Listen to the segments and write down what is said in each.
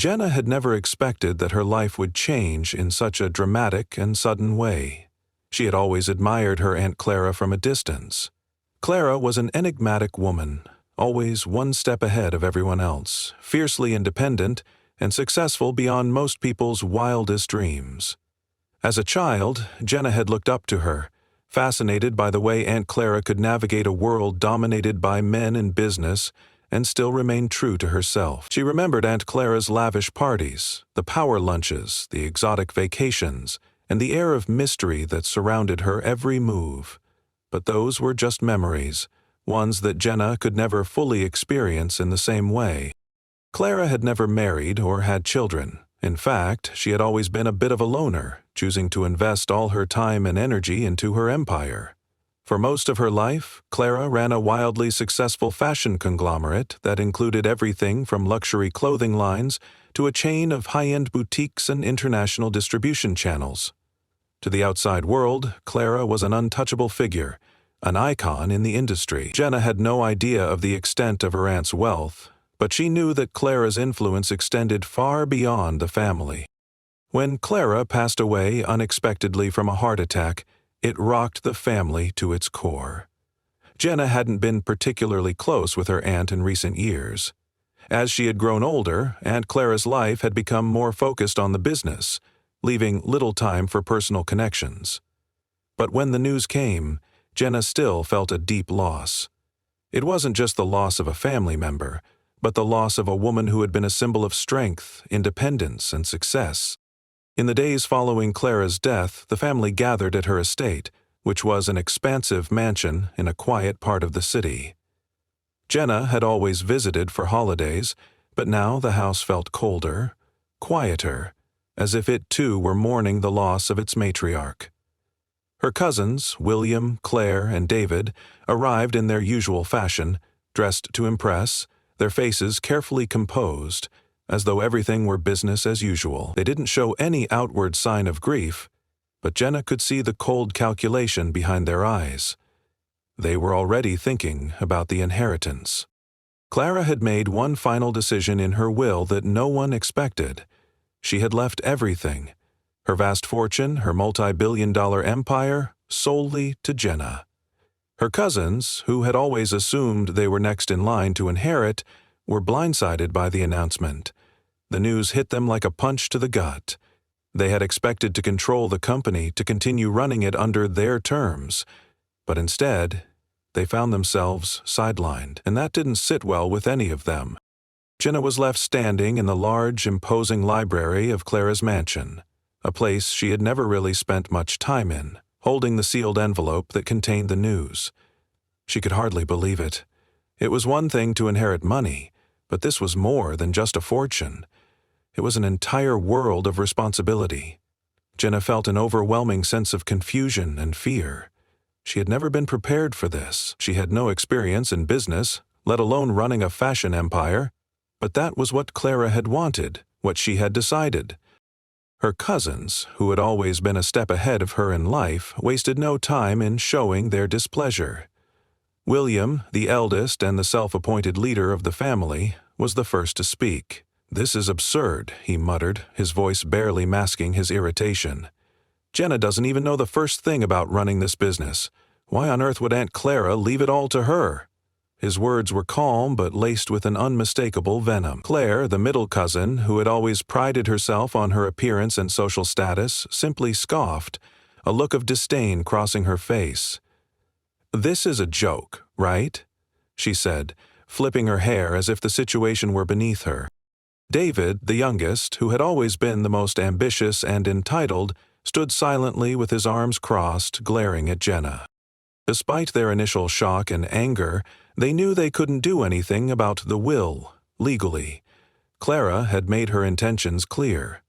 Jenna had never expected that her life would change in such a dramatic and sudden way. She had always admired her Aunt Clara from a distance. Clara was an enigmatic woman, always one step ahead of everyone else, fiercely independent and successful beyond most people's wildest dreams. As a child, Jenna had looked up to her, fascinated by the way Aunt Clara could navigate a world dominated by men and business and still remain true to herself. She remembered Aunt Clara's lavish parties, the power lunches, the exotic vacations, and the air of mystery that surrounded her every move. But those were just memories, ones that Jenna could never fully experience in the same way. Clara had never married or had children. In fact, she had always been a bit of a loner, choosing to invest all her time and energy into her empire. For most of her life, Clara ran a wildly successful fashion conglomerate that included everything from luxury clothing lines to a chain of high-end boutiques and international distribution channels. To the outside world, Clara was an untouchable figure, an icon in the industry. Jenna had no idea of the extent of her aunt's wealth, but she knew that Clara's influence extended far beyond the family. When Clara passed away unexpectedly from a heart attack, it rocked the family to its core. Jenna hadn't been particularly close with her aunt in recent years. As she had grown older, Aunt Clara's life had become more focused on the business, leaving little time for personal connections. But when the news came, Jenna still felt a deep loss. It wasn't just the loss of a family member, but the loss of a woman who had been a symbol of strength, independence, and success. In the days following Clara's death, the family gathered at her estate, which was an expansive mansion in a quiet part of the city. Jenna had always visited for holidays, but now the house felt colder, quieter, as if it too were mourning the loss of its matriarch. Her cousins, William, Claire, and David, arrived in their usual fashion, dressed to impress, their faces carefully composed, as though everything were business as usual. They didn't show any outward sign of grief, but Jenna could see the cold calculation behind their eyes. They were already thinking about the inheritance. Clara had made one final decision in her will that no one expected. She had left everything, her vast fortune, her multi-billion-dollar empire, solely to Jenna. Her cousins, who had always assumed they were next in line to inherit, were blindsided by the announcement. The news hit them like a punch to the gut. They had expected to control the company, to continue running it under their terms, but instead, they found themselves sidelined, and that didn't sit well with any of them. Jenna was left standing in the large, imposing library of Clara's mansion, a place she had never really spent much time in, holding the sealed envelope that contained the news. She could hardly believe it. It was one thing to inherit money, but this was more than just a fortune. It was an entire world of responsibility. Jenna felt an overwhelming sense of confusion and fear. She had never been prepared for this. She had no experience in business, let alone running a fashion empire, but that was what Clara had wanted, what she had decided. Her cousins, who had always been a step ahead of her in life, wasted no time in showing their displeasure. William, the eldest and the self-appointed leader of the family, was the first to speak. "This is absurd," he muttered, his voice barely masking his irritation. "Jenna doesn't even know the first thing about running this business. Why on earth would Aunt Clara leave it all to her?" His words were calm but laced with an unmistakable venom. Claire, the middle cousin, who had always prided herself on her appearance and social status, simply scoffed, a look of disdain crossing her face. "This is a joke, right?" she said, flipping her hair as if the situation were beneath her. David, the youngest, who had always been the most ambitious and entitled, stood silently with his arms crossed, glaring at Jenna. Despite their initial shock and anger, they knew they couldn't do anything about the will, legally. Clara had made her intentions clear.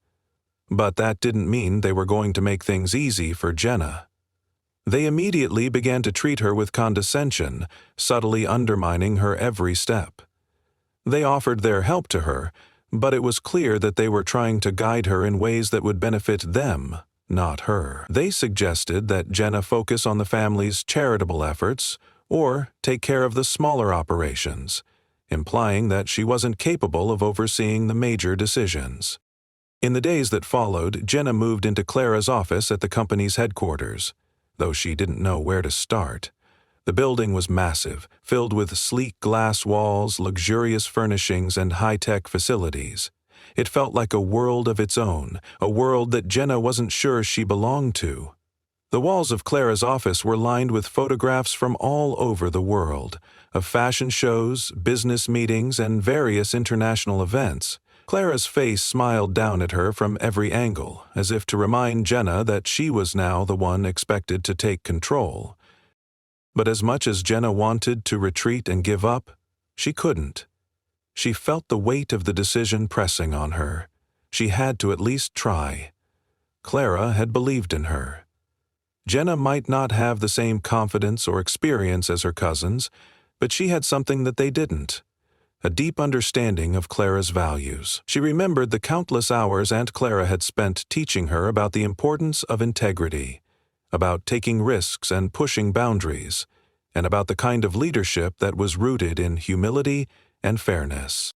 But that didn't mean they were going to make things easy for Jenna. They immediately began to treat her with condescension, subtly undermining her every step. They offered their help to her, but it was clear that they were trying to guide her in ways that would benefit them, not her. They suggested that Jenna focus on the family's charitable efforts or take care of the smaller operations, implying that she wasn't capable of overseeing the major decisions. In the days that followed, Jenna moved into Clara's office at the company's headquarters, though she didn't know where to start. The building was massive, filled with sleek glass walls, luxurious furnishings, and high-tech facilities. It felt like a world of its own, a world that Jenna wasn't sure she belonged to. The walls of Clara's office were lined with photographs from all over the world, of fashion shows, business meetings, and various international events. Clara's face smiled down at her from every angle, as if to remind Jenna that she was now the one expected to take control. But as much as Jenna wanted to retreat and give up, she couldn't. She felt the weight of the decision pressing on her. She had to at least try. Clara had believed in her. Jenna might not have the same confidence or experience as her cousins, but she had something that they didn't: a deep understanding of Clara's values. She remembered the countless hours Aunt Clara had spent teaching her about the importance of integrity, about taking risks and pushing boundaries, and about the kind of leadership that was rooted in humility and fairness.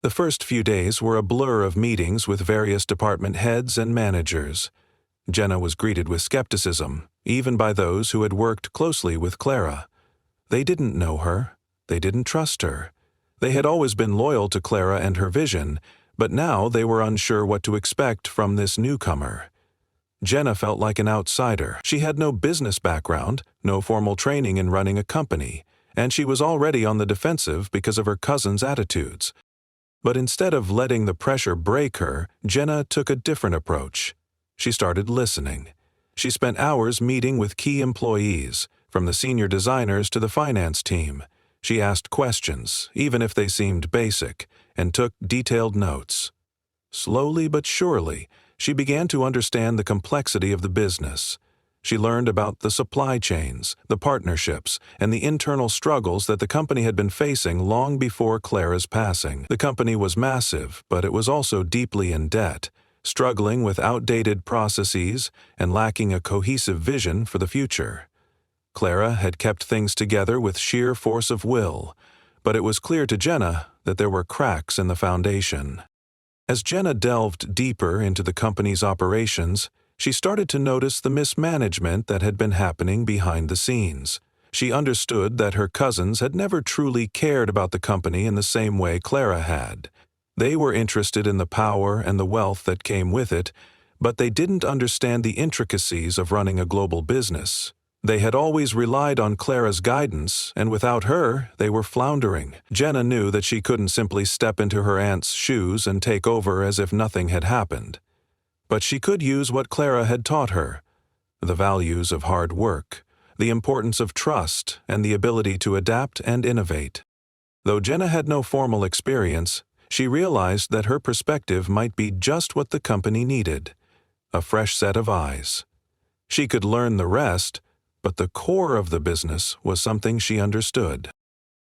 The first few days were a blur of meetings with various department heads and managers. Jenna was greeted with skepticism, even by those who had worked closely with Clara. They didn't know her. They didn't trust her. They had always been loyal to Clara and her vision, but now they were unsure what to expect from this newcomer. Jenna felt like an outsider. She had no business background, no formal training in running a company, and she was already on the defensive because of her cousin's attitudes. But instead of letting the pressure break her, Jenna took a different approach. She started listening. She spent hours meeting with key employees, from the senior designers to the finance team. She asked questions, even if they seemed basic, and took detailed notes. Slowly but surely, she began to understand the complexity of the business. She learned about the supply chains, the partnerships, and the internal struggles that the company had been facing long before Clara's passing. The company was massive, but it was also deeply in debt, struggling with outdated processes and lacking a cohesive vision for the future. Clara had kept things together with sheer force of will, but it was clear to Jenna that there were cracks in the foundation. As Jenna delved deeper into the company's operations, she started to notice the mismanagement that had been happening behind the scenes. She understood that her cousins had never truly cared about the company in the same way Clara had. They were interested in the power and the wealth that came with it, but they didn't understand the intricacies of running a global business. They had always relied on Clara's guidance, and without her, they were floundering. Jenna knew that she couldn't simply step into her aunt's shoes and take over as if nothing had happened. But she could use what Clara had taught her: the values of hard work, the importance of trust, and the ability to adapt and innovate. Though Jenna had no formal experience, she realized that her perspective might be just what the company needed: a fresh set of eyes. She could learn the rest, but the core of the business was something she understood.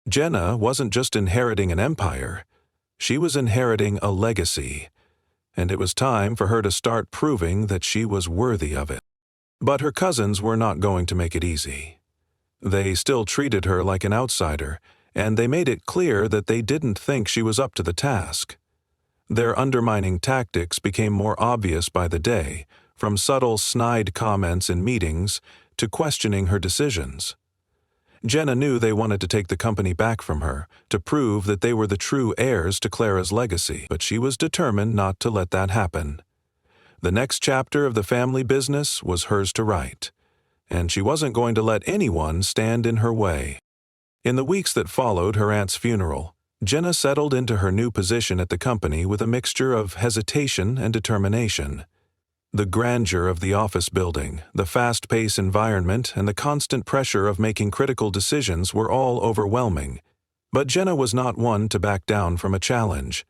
Jenna wasn't just inheriting an empire, she was inheriting a legacy, and it was time for her to start proving that she was worthy of it. But her cousins were not going to make it easy. They still treated her like an outsider, and they made it clear that they didn't think she was up to the task. Their undermining tactics became more obvious by the day, from subtle snide comments in meetings to questioning her decisions. Jenna knew they wanted to take the company back from her, to prove that they were the true heirs to Clara's legacy, but she was determined not to let that happen. The next chapter of the family business was hers to write, and she wasn't going to let anyone stand in her way. In the weeks that followed her aunt's funeral, Jenna settled into her new position at the company with a mixture of hesitation and determination. The grandeur of the office building, the fast-paced environment, and the constant pressure of making critical decisions were all overwhelming. But Jenna was not one to back down from a challenge.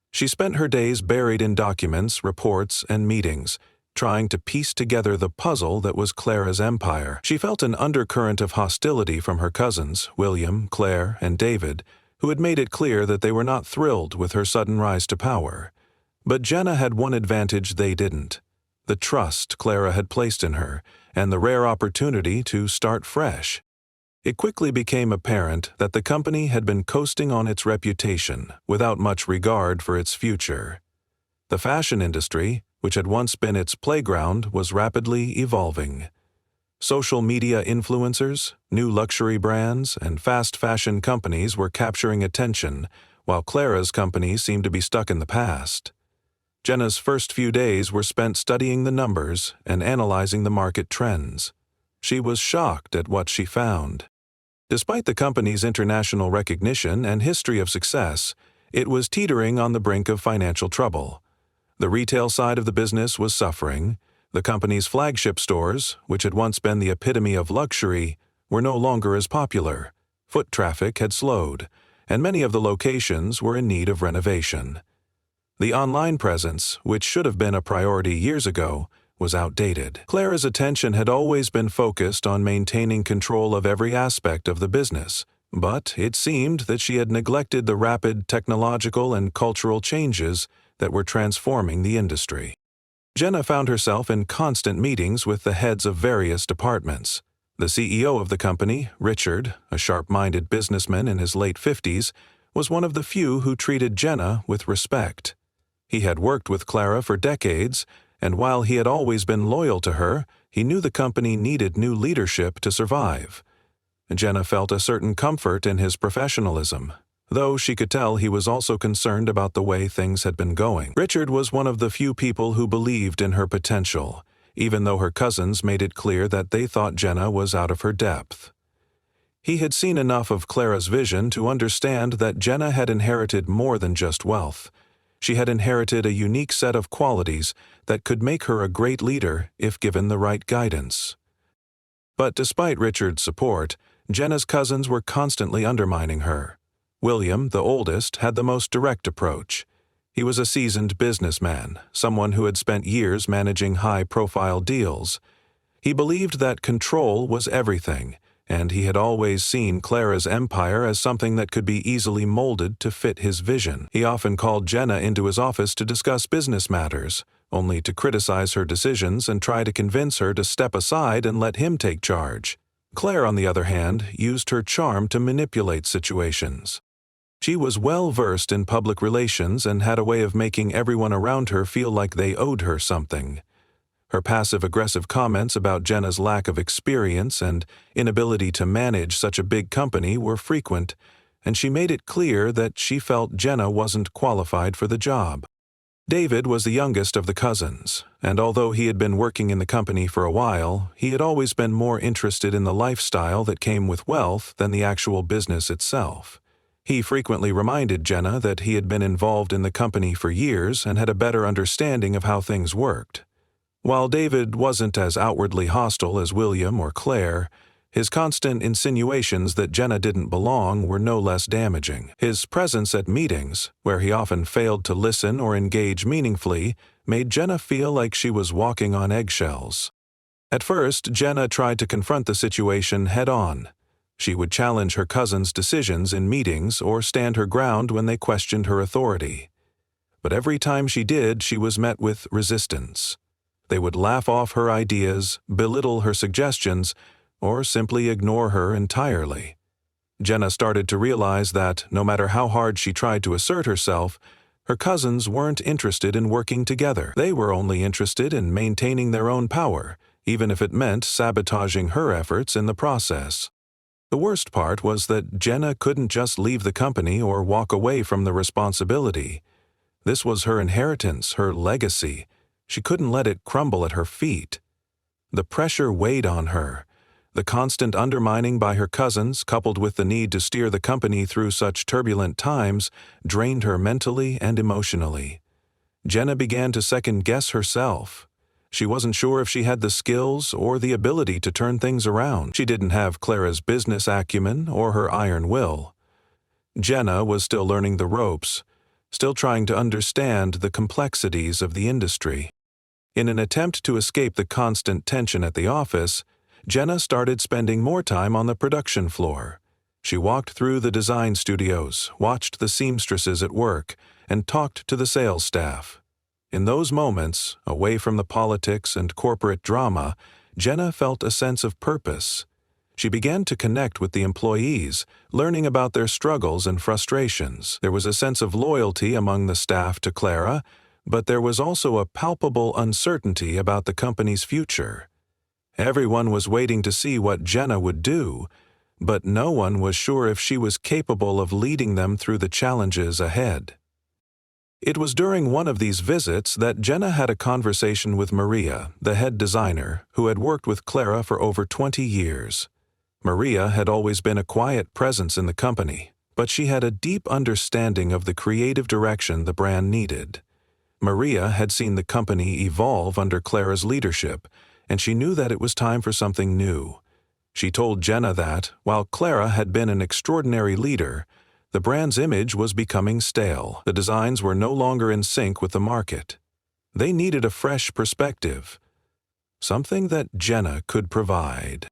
She spent her days buried in documents, reports, and meetings, trying to piece together the puzzle that was Clara's empire. She felt an undercurrent of hostility from her cousins, William, Claire, and David, who had made it clear that they were not thrilled with her sudden rise to power. But Jenna had one advantage they didn't: the trust Clara had placed in her, and the rare opportunity to start fresh. It quickly became apparent that the company had been coasting on its reputation without much regard for its future. The fashion industry, which had once been its playground, was rapidly evolving. Social media influencers, new luxury brands, and fast fashion companies were capturing attention, while Clara's company seemed to be stuck in the past. Jenna's first few days were spent studying the numbers and analyzing the market trends. She was shocked at what she found. Despite the company's international recognition and history of success, it was teetering on the brink of financial trouble. The retail side of the business was suffering. The company's flagship stores, which had once been the epitome of luxury, were no longer as popular. Foot traffic had slowed, and many of the locations were in need of renovation. The online presence, which should have been a priority years ago, was outdated. Clara's attention had always been focused on maintaining control of every aspect of the business, but it seemed that she had neglected the rapid technological and cultural changes that were transforming the industry. Jenna found herself in constant meetings with the heads of various departments. The CEO of the company, Richard, a sharp-minded businessman in his late 50s, was one of the few who treated Jenna with respect. He had worked with Clara for decades, and while he had always been loyal to her, he knew the company needed new leadership to survive. Jenna felt a certain comfort in his professionalism, though she could tell he was also concerned about the way things had been going. Richard was one of the few people who believed in her potential, even though her cousins made it clear that they thought Jenna was out of her depth. He had seen enough of Clara's vision to understand that Jenna had inherited more than just wealth. She had inherited a unique set of qualities that could make her a great leader if given the right guidance. But despite Richard's support, Jenna's cousins were constantly undermining her. William, the oldest, had the most direct approach. He was a seasoned businessman, someone who had spent years managing high-profile deals. He believed that control was everything, and he had always seen Clara's empire as something that could be easily molded to fit his vision. He often called Jenna into his office to discuss business matters, only to criticize her decisions and try to convince her to step aside and let him take charge. Claire, on the other hand, used her charm to manipulate situations. She was well-versed in public relations and had a way of making everyone around her feel like they owed her something. Her passive-aggressive comments about Jenna's lack of experience and inability to manage such a big company were frequent, and she made it clear that she felt Jenna wasn't qualified for the job. David was the youngest of the cousins, and although he had been working in the company for a while, he had always been more interested in the lifestyle that came with wealth than the actual business itself. He frequently reminded Jenna that he had been involved in the company for years and had a better understanding of how things worked. While David wasn't as outwardly hostile as William or Claire, his constant insinuations that Jenna didn't belong were no less damaging. His presence at meetings, where he often failed to listen or engage meaningfully, made Jenna feel like she was walking on eggshells. At first, Jenna tried to confront the situation head-on. She would challenge her cousins' decisions in meetings or stand her ground when they questioned her authority. But every time she did, she was met with resistance. They would laugh off her ideas, belittle her suggestions, or simply ignore her entirely. Jenna started to realize that, no matter how hard she tried to assert herself, her cousins weren't interested in working together. They were only interested in maintaining their own power, even if it meant sabotaging her efforts in the process. The worst part was that Jenna couldn't just leave the company or walk away from the responsibility. This was her inheritance, her legacy. She couldn't let it crumble at her feet. The pressure weighed on her. The constant undermining by her cousins, coupled with the need to steer the company through such turbulent times, drained her mentally and emotionally. Jenna began to second-guess herself. She wasn't sure if she had the skills or the ability to turn things around. She didn't have Clara's business acumen or her iron will. Jenna was still learning the ropes, still trying to understand the complexities of the industry. In an attempt to escape the constant tension at the office, Jenna started spending more time on the production floor. She walked through the design studios, watched the seamstresses at work, and talked to the sales staff. In those moments, away from the politics and corporate drama, Jenna felt a sense of purpose. She began to connect with the employees, learning about their struggles and frustrations. There was a sense of loyalty among the staff to Clara, but there was also a palpable uncertainty about the company's future. Everyone was waiting to see what Jenna would do, but no one was sure if she was capable of leading them through the challenges ahead. It was during one of these visits that Jenna had a conversation with Maria, the head designer, who had worked with Clara for over 20 years. Maria had always been a quiet presence in the company, but she had a deep understanding of the creative direction the brand needed. Maria had seen the company evolve under Clara's leadership, and she knew that it was time for something new. She told Jenna that, while Clara had been an extraordinary leader, the brand's image was becoming stale. The designs were no longer in sync with the market. They needed a fresh perspective, something that Jenna could provide.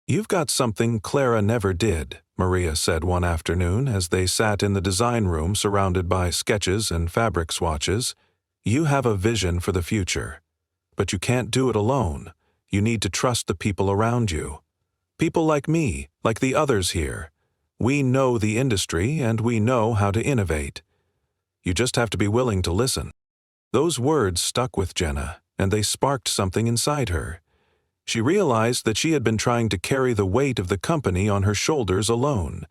"You've got something Clara never did," Maria said one afternoon as they sat in the design room surrounded by sketches and fabric swatches. "You have a vision for the future. But you can't do it alone. You need to trust the people around you. People like me, like the others here. We know the industry and we know how to innovate. You just have to be willing to listen." Those words stuck with Jenna, and they sparked something inside her. She realized that she had been trying to carry the weight of the company on her shoulders alone,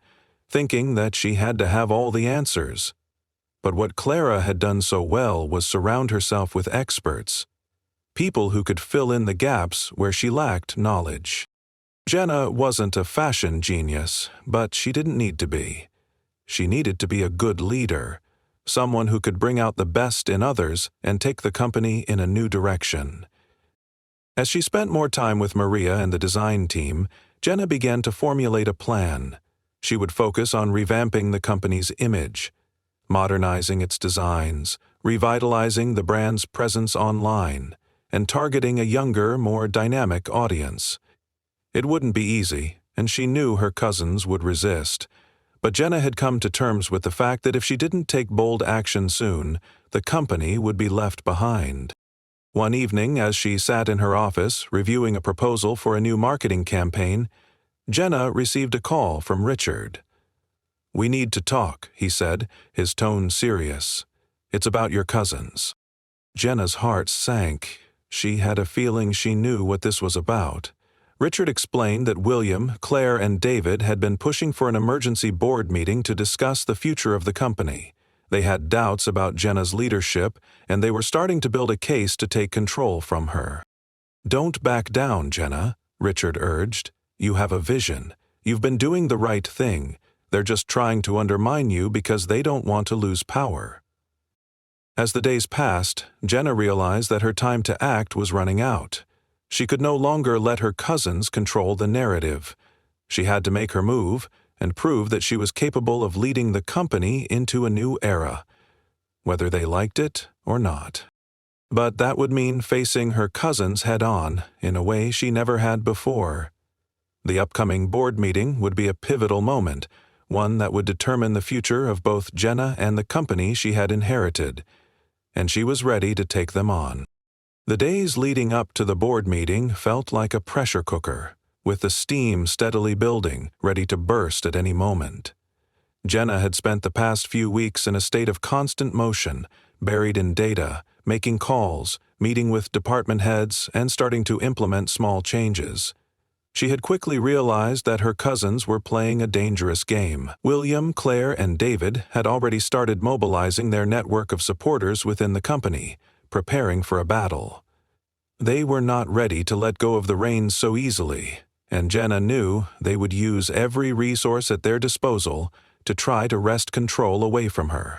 thinking that she had to have all the answers. But what Clara had done so well was surround herself with experts, people who could fill in the gaps where she lacked knowledge. Jenna wasn't a fashion genius, but she didn't need to be. She needed to be a good leader, someone who could bring out the best in others and take the company in a new direction. As she spent more time with Maria and the design team, Jenna began to formulate a plan. She would focus on revamping the company's image, modernizing its designs, revitalizing the brand's presence online, and targeting a younger, more dynamic audience. It wouldn't be easy, and she knew her cousins would resist, but Jenna had come to terms with the fact that if she didn't take bold action soon, the company would be left behind. One evening, as she sat in her office reviewing a proposal for a new marketing campaign, Jenna received a call from Richard. "We need to talk," he said, his tone serious. "It's about your cousins." Jenna's heart sank. She had a feeling she knew what this was about. Richard explained that William, Claire, and David had been pushing for an emergency board meeting to discuss the future of the company. They had doubts about Jenna's leadership, and they were starting to build a case to take control from her. "Don't back down, Jenna," Richard urged. "You have a vision. You've been doing the right thing. They're just trying to undermine you because they don't want to lose power." As the days passed, Jenna realized that her time to act was running out. She could no longer let her cousins control the narrative. She had to make her move and prove that she was capable of leading the company into a new era, whether they liked it or not. But that would mean facing her cousins head-on in a way she never had before. The upcoming board meeting would be a pivotal moment, one that would determine the future of both Jenna and the company she had inherited, and she was ready to take them on. The days leading up to the board meeting felt like a pressure cooker, with the steam steadily building, ready to burst at any moment. Jenna had spent the past few weeks in a state of constant motion, buried in data, making calls, meeting with department heads, and starting to implement small changes. She had quickly realized that her cousins were playing a dangerous game. William, Claire, and David had already started mobilizing their network of supporters within the company, preparing for a battle. They were not ready to let go of the reins so easily, and Jenna knew they would use every resource at their disposal to try to wrest control away from her.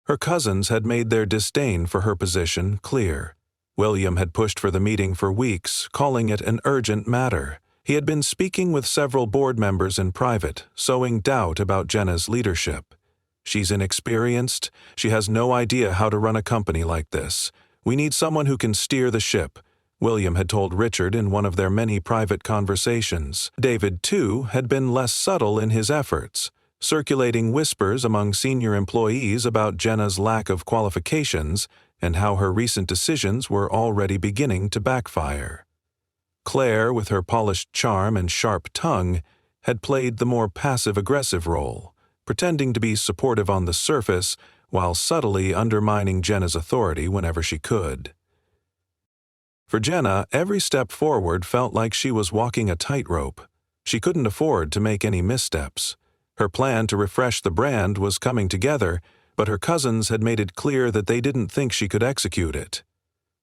Her cousins had made their disdain for her position clear. William had pushed for the meeting for weeks, calling it an urgent matter. He had been speaking with several board members in private, sowing doubt about Jenna's leadership. "She's inexperienced. She has no idea how to run a company like this. We need someone who can steer the ship," William had told Richard in one of their many private conversations. David, too, had been less subtle in his efforts, circulating whispers among senior employees about Jenna's lack of qualifications and how her recent decisions were already beginning to backfire. Claire, with her polished charm and sharp tongue, had played the more passive-aggressive role, pretending to be supportive on the surface while subtly undermining Jenna's authority whenever she could. For Jenna, every step forward felt like she was walking a tightrope. She couldn't afford to make any missteps. Her plan to refresh the brand was coming together, but her cousins had made it clear that they didn't think she could execute it.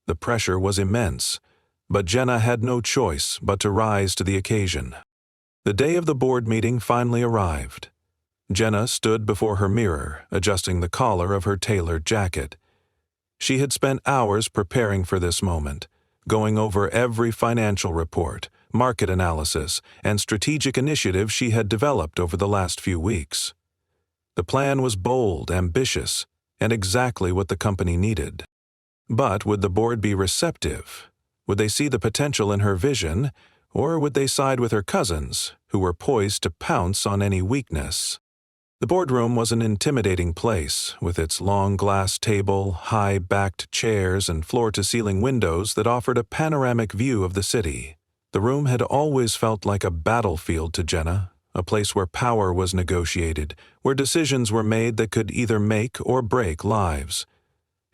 The pressure was immense, but Jenna had no choice but to rise to the occasion. The day of the board meeting finally arrived. Jenna stood before her mirror, adjusting the collar of her tailored jacket. She had spent hours preparing for this moment, going over every financial report, market analysis, and strategic initiative she had developed over the last few weeks. The plan was bold, ambitious, and exactly what the company needed. But would the board be receptive? Would they see the potential in her vision, or would they side with her cousins, who were poised to pounce on any weakness? The boardroom was an intimidating place, with its long glass table, high-backed chairs, and floor-to-ceiling windows that offered a panoramic view of the city. The room had always felt like a battlefield to Jenna, a place where power was negotiated, where decisions were made that could either make or break lives.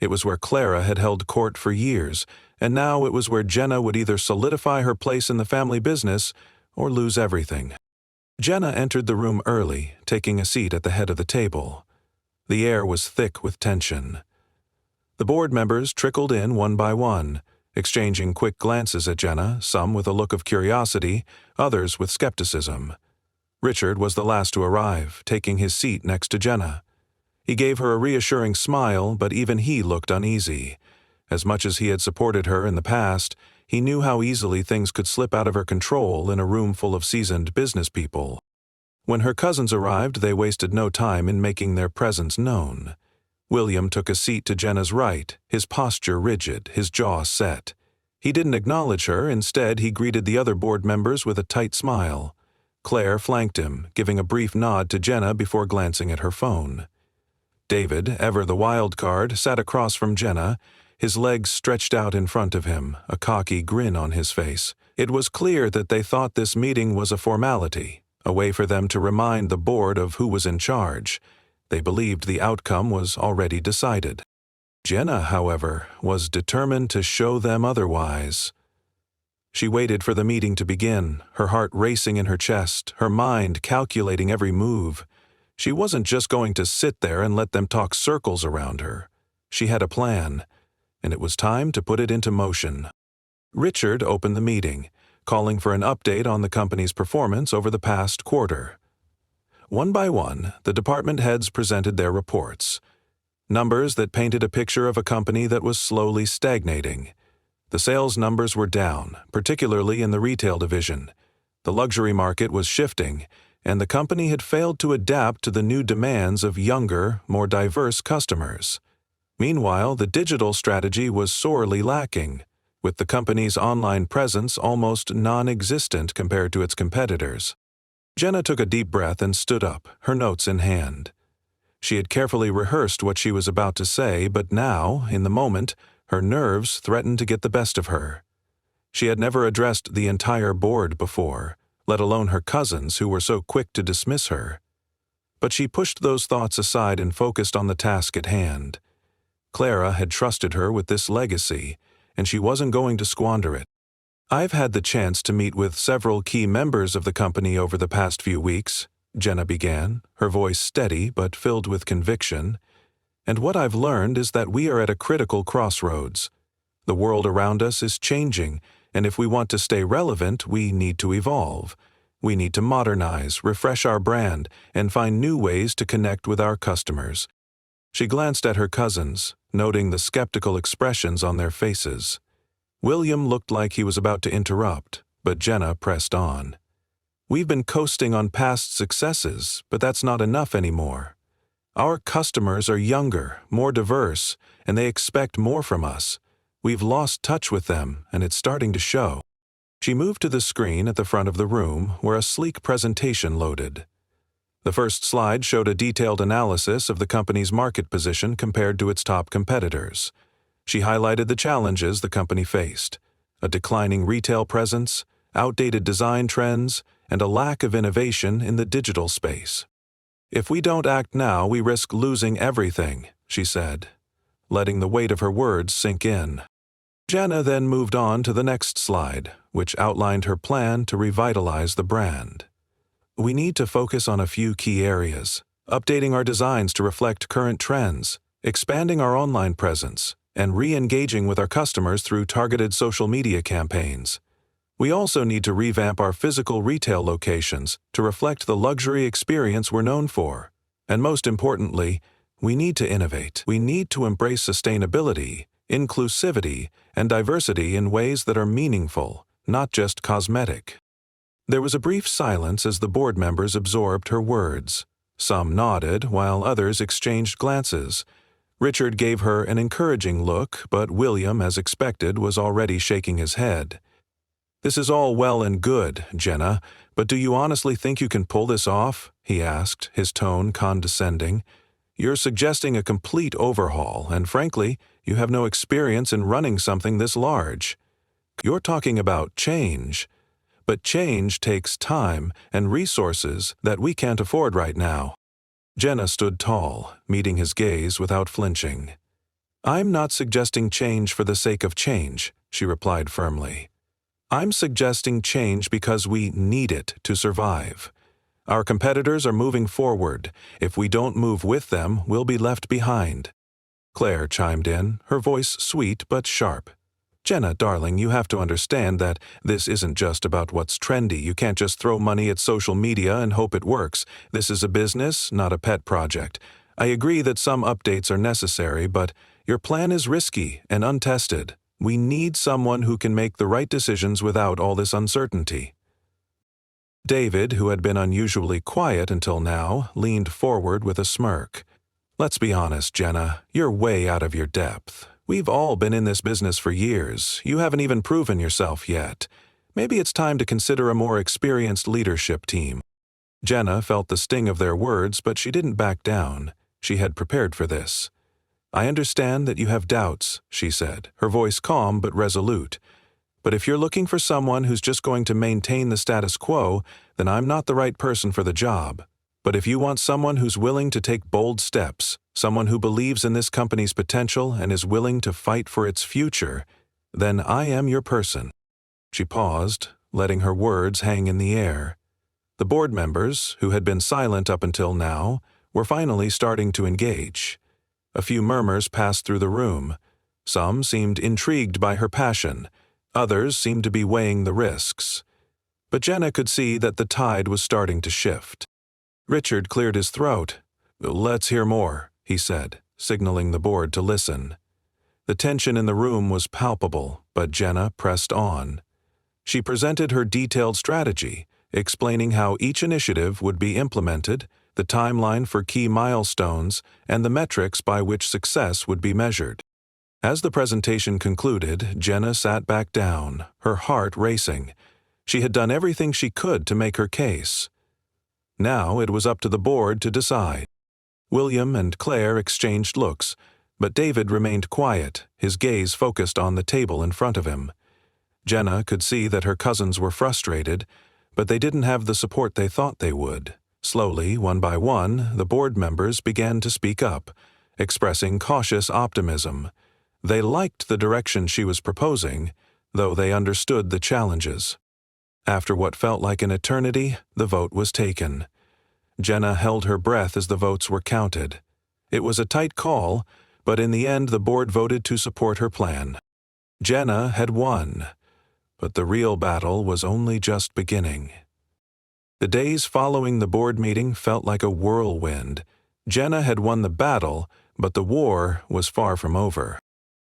It was where Clara had held court for years, and now it was where Jenna would either solidify her place in the family business or lose everything. Jenna entered the room early, taking a seat at the head of the table. The air was thick with tension. The board members trickled in one by one, exchanging quick glances at Jenna, some with a look of curiosity, others with skepticism. Richard was the last to arrive, taking his seat next to Jenna. He gave her a reassuring smile, but even he looked uneasy. As much as he had supported her in the past, he knew how easily things could slip out of her control in a room full of seasoned business people. When her cousins arrived, they wasted no time in making their presence known. William took a seat to Jenna's right, his posture rigid, his jaw set. He didn't acknowledge her, instead he greeted the other board members with a tight smile. Claire flanked him, giving a brief nod to Jenna before glancing at her phone. David, ever the wild card, sat across from Jenna, his legs stretched out in front of him, a cocky grin on his face. It was clear that they thought this meeting was a formality, a way for them to remind the board of who was in charge. They believed the outcome was already decided. Jenna, however, was determined to show them otherwise. She waited for the meeting to begin, her heart racing in her chest, her mind calculating every move. She wasn't just going to sit there and let them talk circles around her. She had a plan, and it was time to put it into motion. Richard opened the meeting, calling for an update on the company's performance over the past quarter. One by one, the department heads presented their reports. Numbers that painted a picture of a company that was slowly stagnating. The sales numbers were down, particularly in the retail division. The luxury market was shifting, and the company had failed to adapt to the new demands of younger, more diverse customers. Meanwhile, the digital strategy was sorely lacking, with the company's online presence almost non-existent compared to its competitors. Jenna took a deep breath and stood up, her notes in hand. She had carefully rehearsed what she was about to say, but now, in the moment, her nerves threatened to get the best of her. She had never addressed the entire board before, let alone her cousins who were so quick to dismiss her. But she pushed those thoughts aside and focused on the task at hand. Clara had trusted her with this legacy, and she wasn't going to squander it. "I've had the chance to meet with several key members of the company over the past few weeks," Jenna began, her voice steady but filled with conviction. "And what I've learned is that we are at a critical crossroads. The world around us is changing, and if we want to stay relevant, we need to evolve. We need to modernize, refresh our brand, and find new ways to connect with our customers." She glanced at her cousins, noting the skeptical expressions on their faces. William looked like he was about to interrupt, but Jenna pressed on. "We've been coasting on past successes, but that's not enough anymore. Our customers are younger, more diverse, and they expect more from us. We've lost touch with them, and it's starting to show." She moved to the screen at the front of the room, where a sleek presentation loaded. The first slide showed a detailed analysis of the company's market position compared to its top competitors. She highlighted the challenges the company faced: a declining retail presence, outdated design trends, and a lack of innovation in the digital space. "If we don't act now, we risk losing everything," she said, letting the weight of her words sink in. Jenna then moved on to the next slide, which outlined her plan to revitalize the brand. "We need to focus on a few key areas, updating our designs to reflect current trends, expanding our online presence, and re-engaging with our customers through targeted social media campaigns. We also need to revamp our physical retail locations to reflect the luxury experience we're known for. And most importantly, we need to innovate. We need to embrace sustainability, inclusivity, and diversity in ways that are meaningful, not just cosmetic." There was a brief silence as the board members absorbed her words. Some nodded, while others exchanged glances. Richard gave her an encouraging look, but William, as expected, was already shaking his head. "This is all well and good, Jenna, but do you honestly think you can pull this off?" he asked, his tone condescending. "You're suggesting a complete overhaul, and frankly, you have no experience in running something this large. You're talking about change, but change takes time and resources that we can't afford right now." Jenna stood tall, meeting his gaze without flinching. "I'm not suggesting change for the sake of change," she replied firmly. "I'm suggesting change because we need it to survive. Our competitors are moving forward. If we don't move with them, we'll be left behind." Claire chimed in, her voice sweet but sharp. "Jenna, darling, you have to understand that this isn't just about what's trendy. You can't just throw money at social media and hope it works. This is a business, not a pet project. I agree that some updates are necessary, but your plan is risky and untested. We need someone who can make the right decisions without all this uncertainty." David, who had been unusually quiet until now, leaned forward with a smirk. "Let's be honest, Jenna, you're way out of your depth. We've all been in this business for years. You haven't even proven yourself yet. Maybe it's time to consider a more experienced leadership team." Jenna felt the sting of their words, but she didn't back down. She had prepared for this. "I understand that you have doubts," she said, her voice calm but resolute. "But if you're looking for someone who's just going to maintain the status quo, then I'm not the right person for the job. But if you want someone who's willing to take bold steps, someone who believes in this company's potential and is willing to fight for its future, then I am your person." She paused, letting her words hang in the air. The board members, who had been silent up until now, were finally starting to engage. A few murmurs passed through the room. Some seemed intrigued by her passion. Others seemed to be weighing the risks. But Jenna could see that the tide was starting to shift. Richard cleared his throat. "Let's hear more," he said, signaling the board to listen. The tension in the room was palpable, but Jenna pressed on. She presented her detailed strategy, explaining how each initiative would be implemented, the timeline for key milestones, and the metrics by which success would be measured. As the presentation concluded, Jenna sat back down, her heart racing. She had done everything she could to make her case. Now it was up to the board to decide. William and Claire exchanged looks, but David remained quiet, his gaze focused on the table in front of him. Jenna could see that her cousins were frustrated, but they didn't have the support they thought they would. Slowly, one by one, the board members began to speak up, expressing cautious optimism. They liked the direction she was proposing, though they understood the challenges. After what felt like an eternity, the vote was taken. Jenna held her breath as the votes were counted. It was a tight call, but in the end the board voted to support her plan. Jenna had won, but the real battle was only just beginning. The days following the board meeting felt like a whirlwind. Jenna had won the battle, but the war was far from over.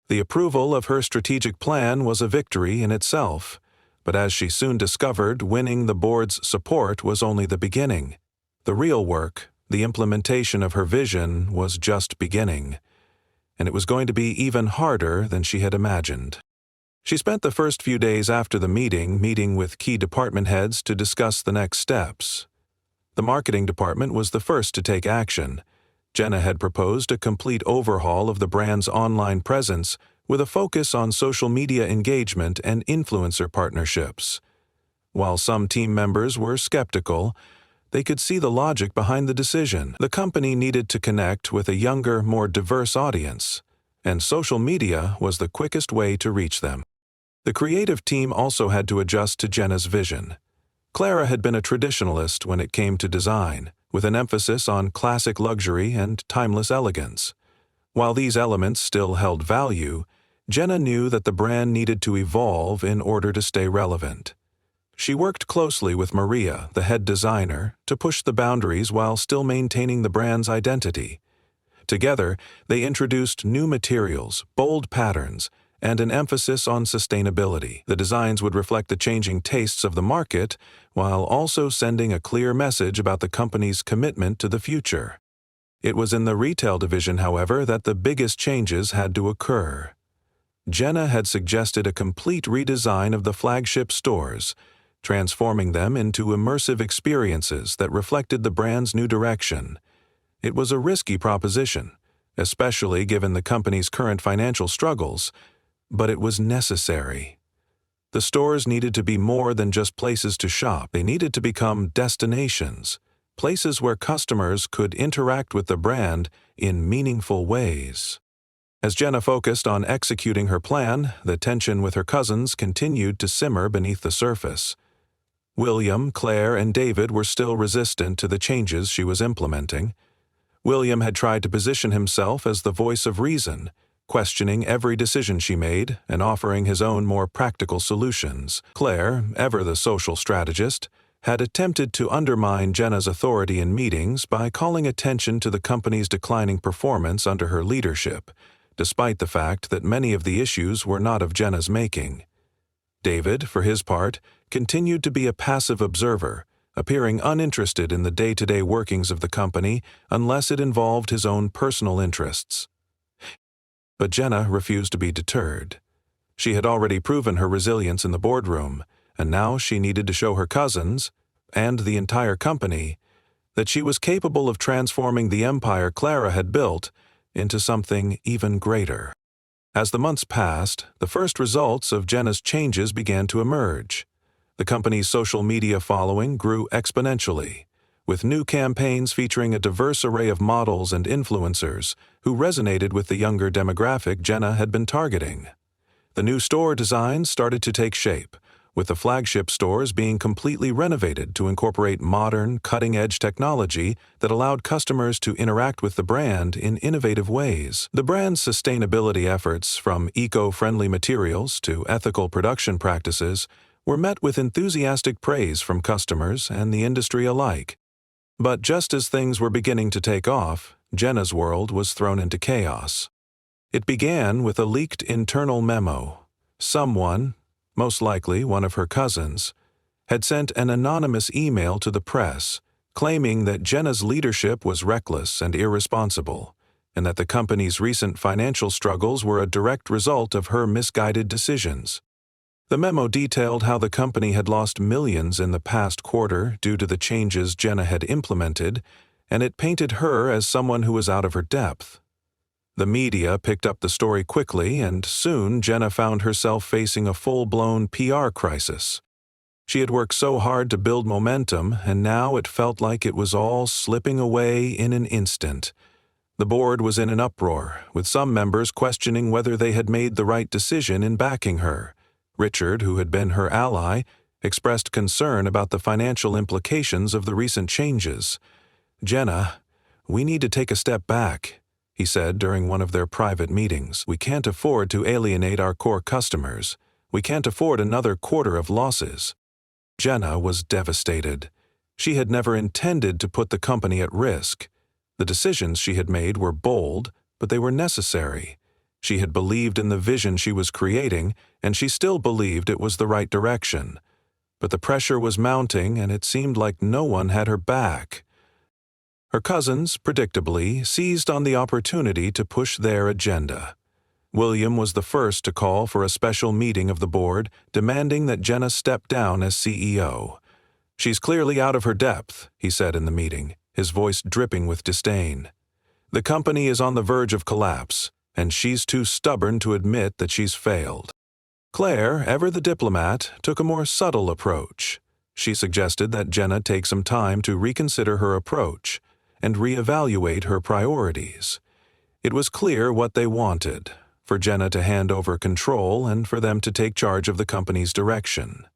The approval of her strategic plan was a victory in itself, but as she soon discovered, winning the board's support was only the beginning. The real work, the implementation of her vision, was just beginning, and it was going to be even harder than she had imagined. She spent the first few days after the meeting with key department heads to discuss the next steps. The marketing department was the first to take action. Jenna had proposed a complete overhaul of the brand's online presence, with a focus on social media engagement and influencer partnerships. While some team members were skeptical, they could see the logic behind the decision. The company needed to connect with a younger, more diverse audience, and social media was the quickest way to reach them. The creative team also had to adjust to Jenna's vision. Clara had been a traditionalist when it came to design, with an emphasis on classic luxury and timeless elegance. While these elements still held value, Jenna knew that the brand needed to evolve in order to stay relevant. She worked closely with Maria, the head designer, to push the boundaries while still maintaining the brand's identity. Together, they introduced new materials, bold patterns, and an emphasis on sustainability. The designs would reflect the changing tastes of the market, while also sending a clear message about the company's commitment to the future. It was in the retail division, however, that the biggest changes had to occur. Jenna had suggested a complete redesign of the flagship stores, transforming them into immersive experiences that reflected the brand's new direction. It was a risky proposition, especially given the company's current financial struggles, but it was necessary. The stores needed to be more than just places to shop. They needed to become destinations, places where customers could interact with the brand in meaningful ways. As Jenna focused on executing her plan, the tension with her cousins continued to simmer beneath the surface. William, Claire, and David were still resistant to the changes she was implementing. William had tried to position himself as the voice of reason, questioning every decision she made and offering his own more practical solutions. Claire, ever the social strategist, had attempted to undermine Jenna's authority in meetings by calling attention to the company's declining performance under her leadership, despite the fact that many of the issues were not of Jenna's making. David, for his part, continued to be a passive observer, appearing uninterested in the day-to-day workings of the company unless it involved his own personal interests. But Jenna refused to be deterred. She had already proven her resilience in the boardroom, and now she needed to show her cousins, and the entire company, that she was capable of transforming the empire Clara had built into something even greater. As the months passed, the first results of Jenna's changes began to emerge. The company's social media following grew exponentially, with new campaigns featuring a diverse array of models and influencers who resonated with the younger demographic Jenna had been targeting. The new store designs started to take shape, with the flagship stores being completely renovated to incorporate modern, cutting-edge technology that allowed customers to interact with the brand in innovative ways. The brand's sustainability efforts, from eco-friendly materials to ethical production practices, were met with enthusiastic praise from customers and the industry alike. But just as things were beginning to take off, Jenna's world was thrown into chaos. It began with a leaked internal memo. Someone, most likely one of her cousins, had sent an anonymous email to the press, claiming that Jenna's leadership was reckless and irresponsible, and that the company's recent financial struggles were a direct result of her misguided decisions. The memo detailed how the company had lost millions in the past quarter due to the changes Jenna had implemented, and it painted her as someone who was out of her depth. The media picked up the story quickly, and soon Jenna found herself facing a full-blown PR crisis. She had worked so hard to build momentum, and now it felt like it was all slipping away in an instant. The board was in an uproar, with some members questioning whether they had made the right decision in backing her. Richard, who had been her ally, expressed concern about the financial implications of the recent changes. "Jenna, we need to take a step back," he said during one of their private meetings. "We can't afford to alienate our core customers. We can't afford another quarter of losses." Jenna was devastated. She had never intended to put the company at risk. The decisions she had made were bold, but they were necessary. She had believed in the vision she was creating, and she still believed it was the right direction. But the pressure was mounting, and it seemed like no one had her back. Her cousins, predictably, seized on the opportunity to push their agenda. William was the first to call for a special meeting of the board, demanding that Jenna step down as CEO. "She's clearly out of her depth," he said in the meeting, his voice dripping with disdain. "The company is on the verge of collapse. and she's too stubborn to admit that she's failed. Claire, ever the diplomat, took a more subtle approach. She suggested that Jenna take some time to reconsider her approach and reevaluate her priorities. It was clear what they wanted, for Jenna to hand over control and for them to take charge of the company's direction.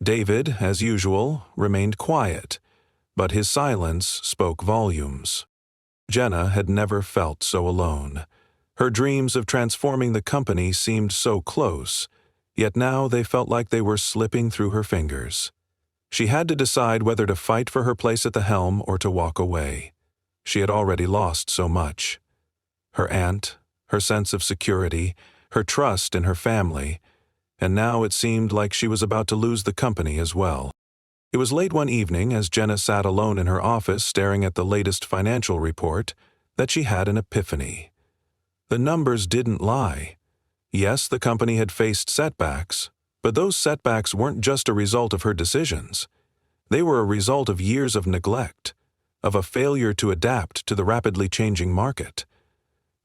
David, as usual, remained quiet, but his silence spoke volumes. Jenna had never felt so alone. Her dreams of transforming the company seemed so close, yet now they felt like they were slipping through her fingers. She had to decide whether to fight for her place at the helm or to walk away. She had already lost so much. Her aunt, her sense of security, her trust in her family, and now it seemed like she was about to lose the company as well. It was late one evening, as Jenna sat alone in her office staring at the latest financial report, that she had an epiphany. The numbers didn't lie. Yes, the company had faced setbacks, but those setbacks weren't just a result of her decisions. They were a result of years of neglect, of a failure to adapt to the rapidly changing market.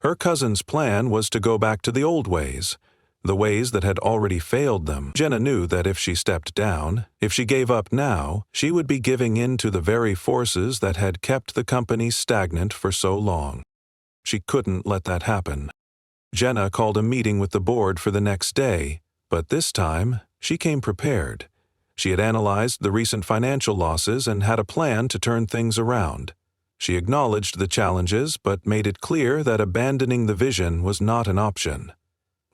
Her cousin's plan was to go back to the old ways, the ways that had already failed them. Jenna knew that if she stepped down, if she gave up now, she would be giving in to the very forces that had kept the company stagnant for so long. She couldn't let that happen. Jenna called a meeting with the board for the next day, but this time she came prepared. She had analyzed the recent financial losses and had a plan to turn things around. She acknowledged the challenges but made it clear that abandoning the vision was not an option.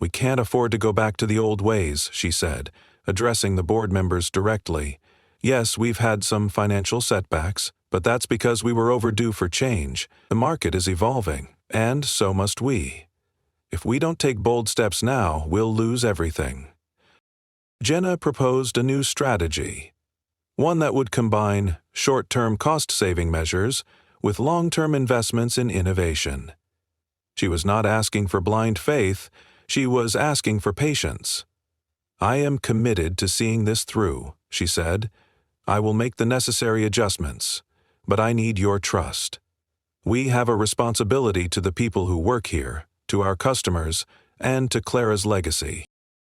"We can't afford to go back to the old ways," she said, addressing the board members directly. "Yes, we've had some financial setbacks, but that's because we were overdue for change. The market is evolving, and so must we. If we don't take bold steps now, we'll lose everything." Jenna proposed a new strategy, one that would combine short-term cost-saving measures with long-term investments in innovation. She was not asking for blind faith, she was asking for patience. "I am committed to seeing this through," she said. "I will make the necessary adjustments, but I need your trust. We have a responsibility to the people who work here, to our customers, and to Clara's legacy."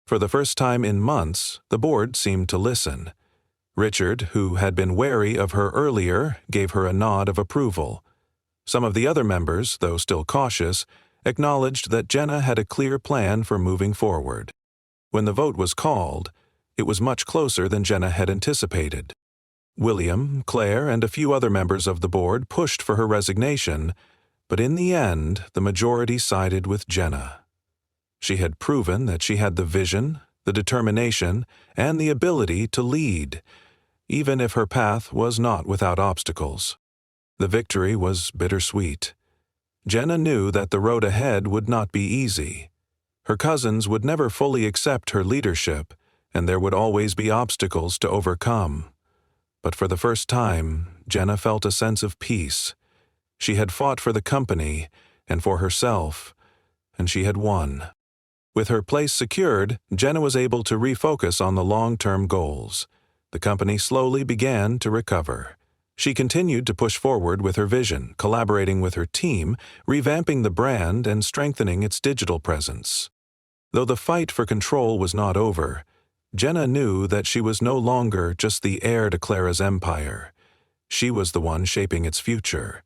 For the first time in months, the board seemed to listen. Richard, who had been wary of her earlier, gave her a nod of approval. Some of the other members, though still cautious, acknowledged that Jenna had a clear plan for moving forward. When the vote was called, it was much closer than Jenna had anticipated. William, Claire, and a few other members of the board pushed for her resignation, but in the end, the majority sided with Jenna. She had proven that she had the vision, the determination, and the ability to lead, even if her path was not without obstacles. The victory was bittersweet. Jenna knew that the road ahead would not be easy. Her cousins would never fully accept her leadership, and there would always be obstacles to overcome. But for the first time, Jenna felt a sense of peace. She had fought for the company and for herself, and she had won. With her place secured, Jenna was able to refocus on the long-term goals. The company slowly began to recover. She continued to push forward with her vision, collaborating with her team, revamping the brand, and strengthening its digital presence. Though the fight for control was not over, Jenna knew that she was no longer just the heir to Clara's empire. She was the one shaping its future.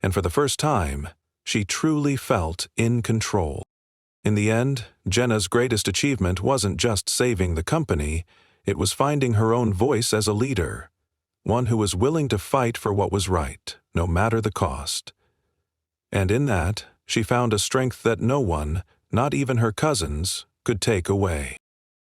And for the first time, she truly felt in control. In the end, Jenna's greatest achievement wasn't just saving the company, it was finding her own voice as a leader, one who was willing to fight for what was right, no matter the cost. And in that, she found a strength that no one, not even her cousins, could take away.